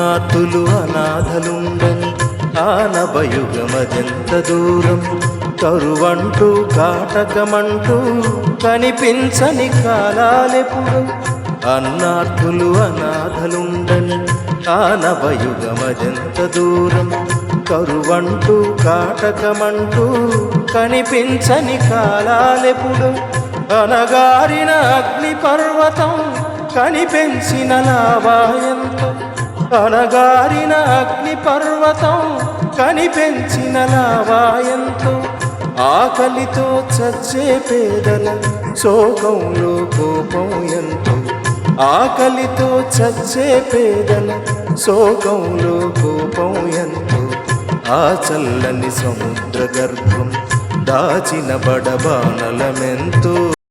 అన్నార్థులు అనాథలుండని ఆనవయుగమదెంత దూరం, కరువంటూ కాటకమంటూ కనిపించని కాలాలెప్పుడు. అన్నార్థులు అనాథలుండని ఆనవయుగమదెంత దూరం, కరువంటూ కాటకమంటూ కనిపించని కాలాలెప్పుడు. అనగారిన అగ్ని పర్వతం కనిపెంచిన లావాయంతో, అనగారిన అగ్ని పర్వతం కనిపెంచిన లావాయంతో. ఆకలితో చచ్చే పేదల శోకంలో కోపం ఎంతో, ఆకలితో చచ్చే పేదల శోకంలో కోపం ఎంతో. ఆ చల్లని సముద్ర గర్భం దాచిన బడబానలమెంతో.